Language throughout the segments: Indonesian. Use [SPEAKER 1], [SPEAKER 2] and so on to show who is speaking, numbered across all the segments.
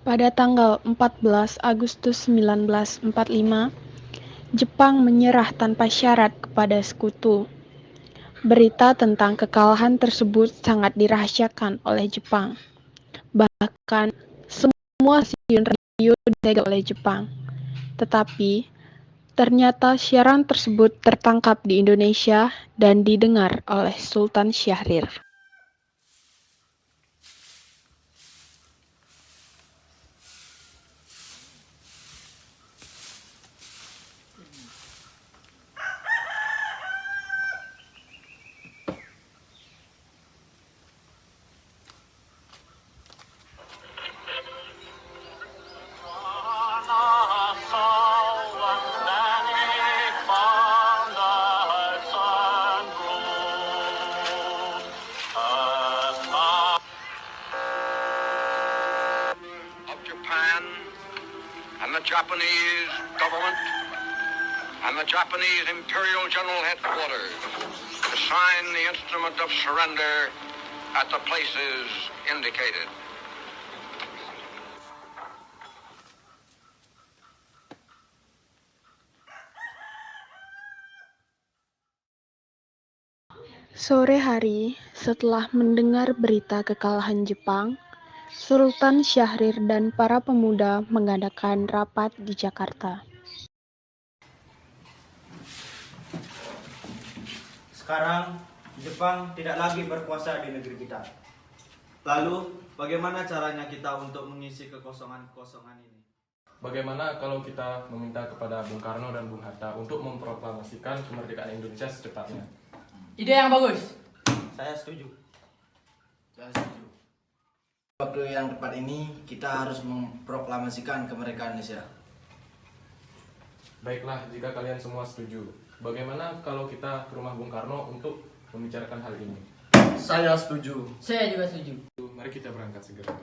[SPEAKER 1] Pada tanggal 14 Agustus 1945, Jepang menyerah tanpa syarat kepada Sekutu. Berita tentang kekalahan tersebut sangat dirahasiakan oleh Jepang. Bahkan, semua stasiun radio disegel oleh Jepang. Tetapi, ternyata siaran tersebut tertangkap di Indonesia dan didengar oleh Sultan Syahrir.
[SPEAKER 2] And the Japanese government and the Japanese Imperial General Headquarters to sign the instrument of surrender at the places indicated.
[SPEAKER 1] Sore hari, setelah mendengar berita kekalahan Jepang, Sultan Syahrir dan para pemuda mengadakan rapat di Jakarta.
[SPEAKER 3] Sekarang, Jepang tidak lagi berkuasa di negeri kita. Lalu, bagaimana caranya kita untuk mengisi kekosongan-kekosongan ini?
[SPEAKER 4] Bagaimana kalau kita meminta kepada Bung Karno dan Bung Hatta untuk memproklamasikan kemerdekaan Indonesia secepatnya?
[SPEAKER 5] Ide yang bagus.
[SPEAKER 3] Saya setuju.
[SPEAKER 6] Saya setuju. Waktu yang tepat ini kita harus memproklamasikan kemerdekaan Indonesia.
[SPEAKER 4] Baiklah, jika kalian semua setuju. Bagaimana kalau kita ke rumah Bung Karno untuk membicarakan hal ini?
[SPEAKER 6] Saya setuju.
[SPEAKER 5] Saya juga setuju.
[SPEAKER 4] Mari kita berangkat segera.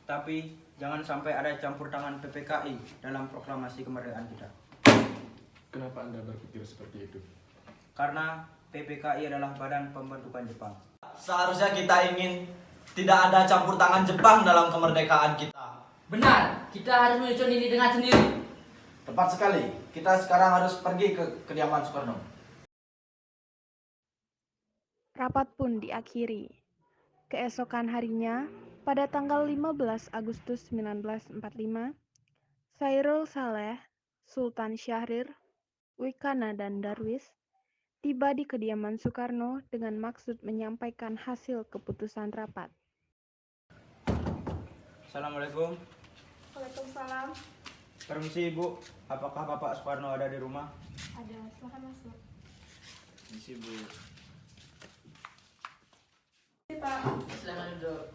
[SPEAKER 3] Tapi, jangan sampai ada campur tangan PPKI dalam proklamasi kemerdekaan kita.
[SPEAKER 4] Kenapa Anda berpikir seperti itu?
[SPEAKER 3] Karena PPKI adalah badan pembentukan Jepang.
[SPEAKER 7] Seharusnya kita ingin tidak ada campur tangan Jepang dalam kemerdekaan kita.
[SPEAKER 5] Benar, kita harus menyusun ini dengan sendiri.
[SPEAKER 6] Tepat sekali. Kita sekarang harus pergi ke kediaman Soekarno.
[SPEAKER 1] Rapat pun diakhiri. Keesokan harinya, pada tanggal 15 Agustus 1945, Chairul Saleh, Sultan Syahrir, Wikana dan Darwis tiba di kediaman Soekarno dengan maksud menyampaikan hasil keputusan rapat.
[SPEAKER 3] Assalamualaikum.
[SPEAKER 8] Waalaikumsalam.
[SPEAKER 3] Permisi Ibu, apakah Bapak Soekarno ada di rumah?
[SPEAKER 8] Ada, silahkan masuk.
[SPEAKER 6] Misi Bu.
[SPEAKER 8] Pak,
[SPEAKER 5] Silakan duduk.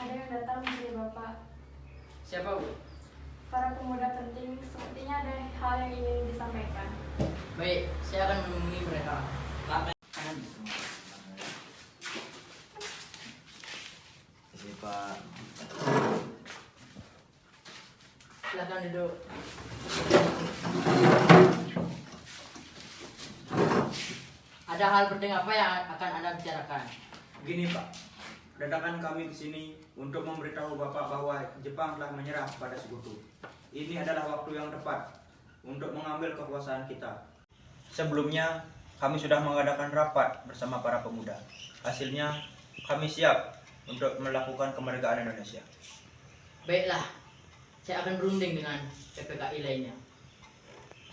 [SPEAKER 8] ada yang datang dari Bapak.
[SPEAKER 5] Siapa, Bu?
[SPEAKER 8] Para pemuda penting, sepertinya ada hal yang ingin disampaikan.
[SPEAKER 5] Baik, saya akan menemui mereka.
[SPEAKER 6] Misi Pak.
[SPEAKER 5] Silakan duduk. Ada hal penting apa yang akan Anda bicarakan?
[SPEAKER 3] Begini Pak, kedatangan kami ke sini untuk memberitahu Bapak bahwa Jepang telah menyerah pada Sekutu. Ini adalah waktu yang tepat untuk mengambil kekuasaan kita. Sebelumnya, kami sudah mengadakan rapat bersama para pemuda. Hasilnya, kami siap untuk melakukan kemerdekaan Indonesia.
[SPEAKER 5] Baiklah, saya akan berunding dengan PPKI lainnya.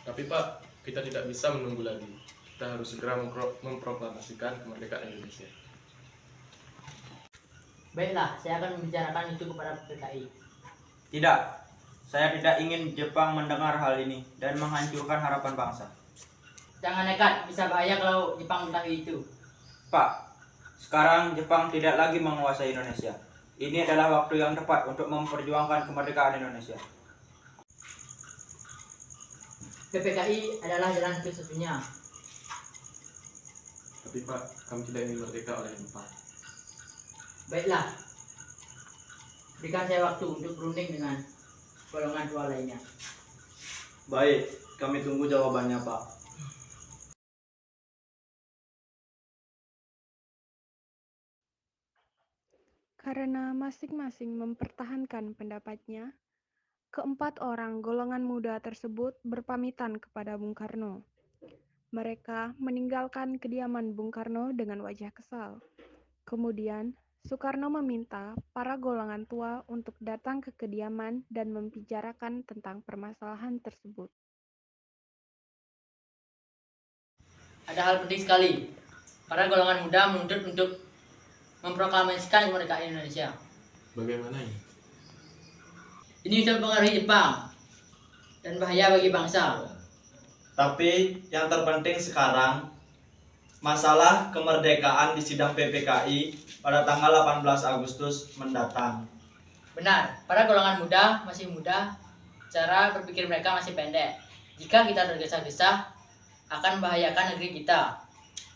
[SPEAKER 4] Tapi Pak, kita tidak bisa menunggu lagi. Kita harus segera memproklamasikan kemerdekaan Indonesia.
[SPEAKER 5] Baiklah, saya akan membicarakan itu kepada PPKI.
[SPEAKER 3] Tidak, saya tidak ingin Jepang mendengar hal ini dan menghancurkan harapan bangsa.
[SPEAKER 5] Jangan nekat, bisa bahaya kalau Jepang mengetahui itu.
[SPEAKER 3] Pak, sekarang Jepang tidak lagi menguasai Indonesia. Ini adalah waktu yang tepat untuk memperjuangkan kemerdekaan Indonesia.
[SPEAKER 5] PPKI adalah jalan satu-satunya.
[SPEAKER 4] Tapi Pak, kami tidak ingin merdeka oleh Jepang.
[SPEAKER 5] Baiklah, berikan saya waktu untuk berunding dengan golongan dua lainnya.
[SPEAKER 7] Baik, kami tunggu jawabannya Pak.
[SPEAKER 1] Karena masing-masing mempertahankan pendapatnya, keempat orang golongan muda tersebut berpamitan kepada Bung Karno. Mereka meninggalkan kediaman Bung Karno dengan wajah kesal. Kemudian, Soekarno meminta para golongan tua untuk datang ke kediaman dan membicarakan tentang permasalahan tersebut.
[SPEAKER 5] Ada hal penting sekali. Para golongan muda menuntut untuk memproklamasikan kemerdekaan Indonesia.
[SPEAKER 4] Bagaimana ini?
[SPEAKER 5] Ini bisa mempengaruhi Jepang dan bahaya bagi bangsa.
[SPEAKER 7] Tapi yang terpenting sekarang, masalah kemerdekaan di sidang PPKI pada tanggal 18 Agustus mendatang.
[SPEAKER 5] Benar, para golongan muda masih muda, cara berpikir mereka masih pendek. Jika kita tergesa-gesa, akan membahayakan negeri kita.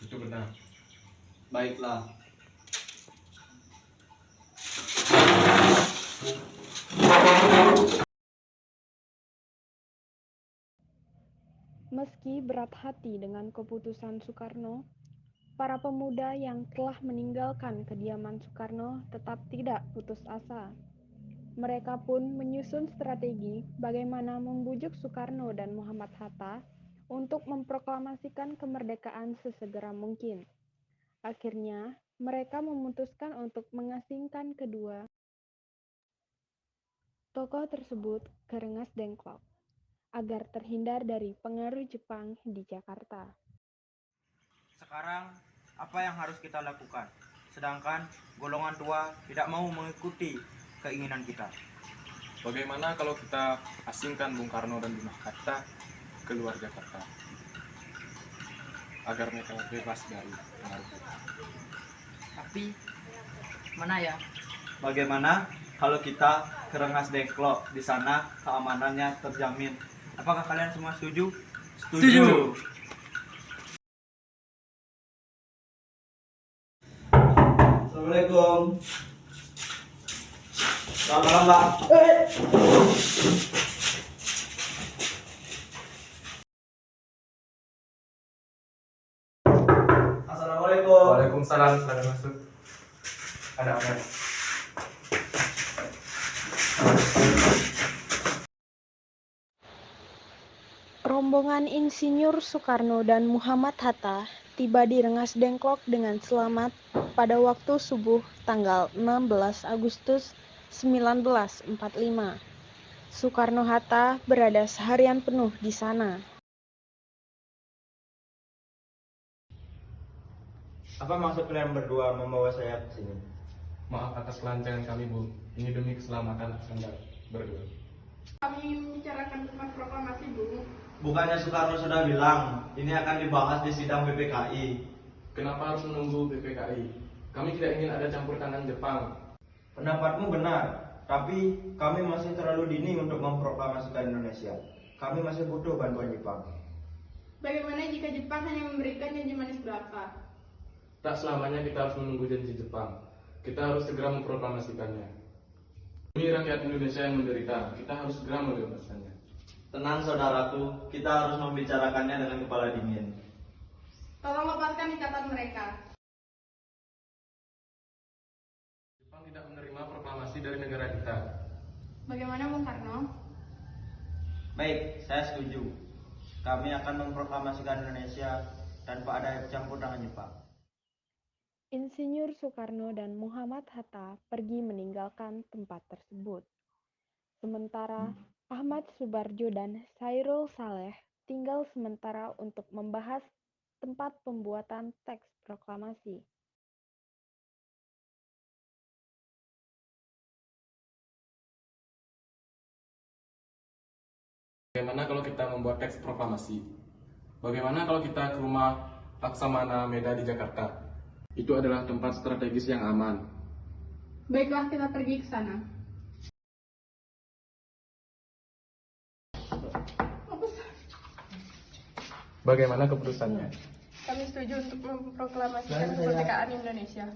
[SPEAKER 4] Itu benar.
[SPEAKER 7] Baiklah.
[SPEAKER 1] Meski berat hati dengan keputusan Soekarno, para pemuda yang telah meninggalkan kediaman Soekarno tetap tidak putus asa. Mereka pun menyusun strategi bagaimana membujuk Soekarno dan Muhammad Hatta untuk memproklamasikan kemerdekaan sesegera mungkin. Akhirnya, mereka memutuskan untuk mengasingkan kedua tokoh tersebut ke Rengas Dengklok agar terhindar dari pengaruh Jepang di Jakarta.
[SPEAKER 3] Sekarang, apa yang harus kita lakukan? Sedangkan golongan tua tidak mau mengikuti keinginan kita.
[SPEAKER 4] Bagaimana kalau kita asingkan Bung Karno dan Bung Hatta keluar Jakarta agar mereka bebas dari pengaruh.
[SPEAKER 5] Tapi, mana ya?
[SPEAKER 7] Bagaimana kalau kita ke Rengas Dengklok? Di sana keamanannya terjamin.
[SPEAKER 3] Apakah kalian semua setuju?
[SPEAKER 7] Setuju. Assalamualaikum. Selamat malam, Pak. Assalamualaikum.
[SPEAKER 4] Waalaikumsalam, silakan masuk. Ada apa?
[SPEAKER 1] Rombongan Insinyur Soekarno dan Muhammad Hatta tiba di Rengas Dengklok dengan selamat pada waktu subuh tanggal 16 Agustus 1945. Soekarno-Hatta berada seharian penuh di sana.
[SPEAKER 3] Apa maksud kalian berdua membawa saya ke sini?
[SPEAKER 4] Maaf atas kelancangan kami, Bu. Ini demi keselamatan Anda berdua.
[SPEAKER 8] Kami ingin membicarakan tentang proklamasi, Bu.
[SPEAKER 7] Bukannya Soekarno sudah bilang ini akan dibahas di sidang PPKI.
[SPEAKER 4] Kenapa harus menunggu PPKI? Kami tidak ingin ada campur tangan Jepang.
[SPEAKER 3] Pendapatmu benar, tapi kami masih terlalu dini untuk memproklamasikan Indonesia. Kami masih butuh bantuan Jepang.
[SPEAKER 8] Bagaimana jika Jepang hanya memberikan janji manis belaka?
[SPEAKER 4] Tak selamanya kita harus menunggu janji Jepang. Kita harus segera memproklamasikannya. Demi rakyat Indonesia yang menderita, kita harus segera membebaskannya.
[SPEAKER 7] Tenang saudaraku, kita harus membicarakannya dengan kepala dingin.
[SPEAKER 8] Tolong lepaskan ikatan mereka.
[SPEAKER 4] Jepang tidak menerima proklamasi dari negara kita.
[SPEAKER 8] Bagaimana, Bung Karno?
[SPEAKER 3] Baik, saya setuju. Kami akan memproklamasikan Indonesia tanpa ada campur tangan Jepang.
[SPEAKER 1] Insinyur Soekarno dan Muhammad Hatta pergi meninggalkan tempat tersebut. Sementara Ahmad Subarjo dan Chairul Saleh tinggal sementara untuk membahas tempat pembuatan teks proklamasi.
[SPEAKER 4] Bagaimana kalau kita membuat teks proklamasi? Bagaimana kalau kita ke rumah Laksamana Meda di Jakarta? Itu adalah tempat strategis yang aman.
[SPEAKER 8] Baiklah, kita pergi ke sana.
[SPEAKER 4] Bagaimana keputusannya?
[SPEAKER 8] Kami setuju untuk memproklamasikan kemerdekaan Indonesia.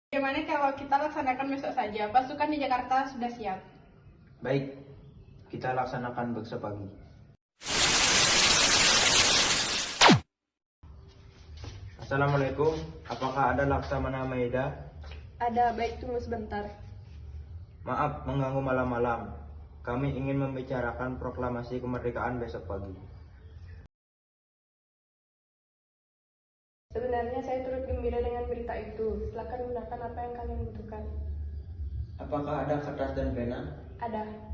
[SPEAKER 8] Bagaimana kalau kita laksanakan besok saja? Pasukan di Jakarta sudah siap.
[SPEAKER 3] Baik, kita laksanakan besok pagi. Assalamualaikum, apakah ada Laksamana Maeda?
[SPEAKER 8] Ada, baik tunggu sebentar.
[SPEAKER 3] Maaf mengganggu malam-malam. Kami ingin membicarakan proklamasi kemerdekaan besok pagi.
[SPEAKER 8] Sebenarnya saya turut gembira dengan berita itu. Silakan gunakan apa yang kalian butuhkan.
[SPEAKER 3] Apakah ada kertas dan pena?
[SPEAKER 8] Ada.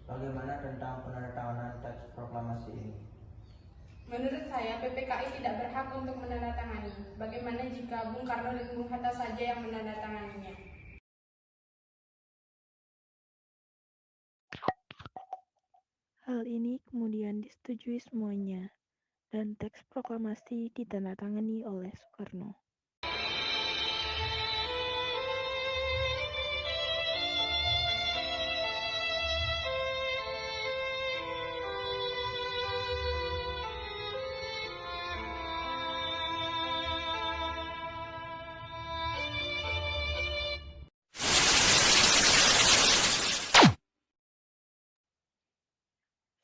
[SPEAKER 3] Bagaimana tentang penandatanganan teks proklamasi ini?
[SPEAKER 8] Menurut saya, PPKI tidak berhak untuk menandatangani. Bagaimana jika Bung Karno dan Bung Hatta saja yang menandatanganinya?
[SPEAKER 1] Hal ini kemudian disetujui semuanya, dan teks proklamasi ditandatangani oleh Soekarno.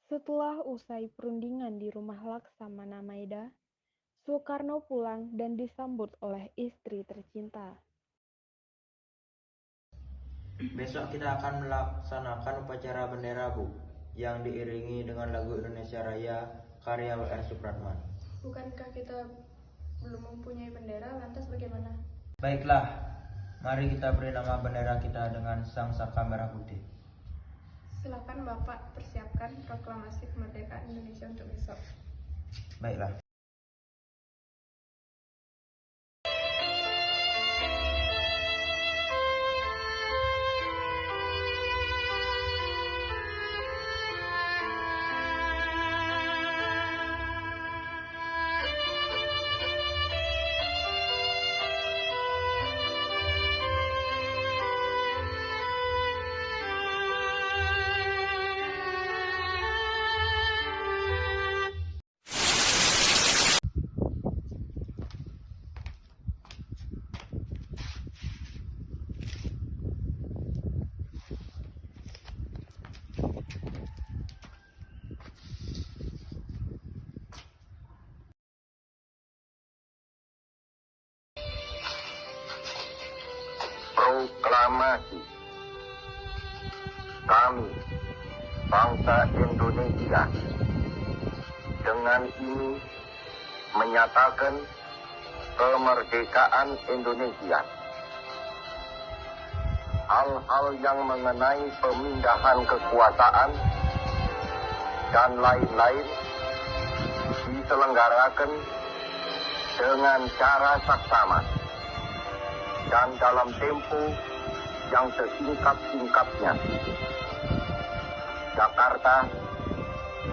[SPEAKER 1] Setelah usai perundingan di rumah Laksamana Maeda, Soekarno pulang dan disambut oleh istri tercinta.
[SPEAKER 3] Besok kita akan melaksanakan upacara bendera, Bu, yang diiringi dengan lagu Indonesia Raya karya W.R. Supratman.
[SPEAKER 8] Bukankah kita belum mempunyai bendera, lantas bagaimana?
[SPEAKER 3] Baiklah, mari kita beri nama bendera kita dengan sang saka merah putih.
[SPEAKER 8] Silakan Bapak persiapkan proklamasi kemerdekaan Indonesia untuk besok.
[SPEAKER 3] Baiklah.
[SPEAKER 2] Proklamasi. Kami, bangsa Indonesia, dengan ini menyatakan kemerdekaan Indonesia. Hal-hal yang mengenai pemindahan kekuasaan dan lain-lain diselenggarakan dengan cara saksama dan dalam tempo yang sesingkat-singkatnya. Jakarta,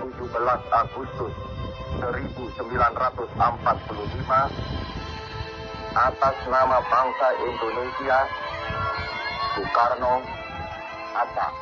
[SPEAKER 2] 17 Agustus 1945, atas nama bangsa Indonesia, Soekarno, Hatta.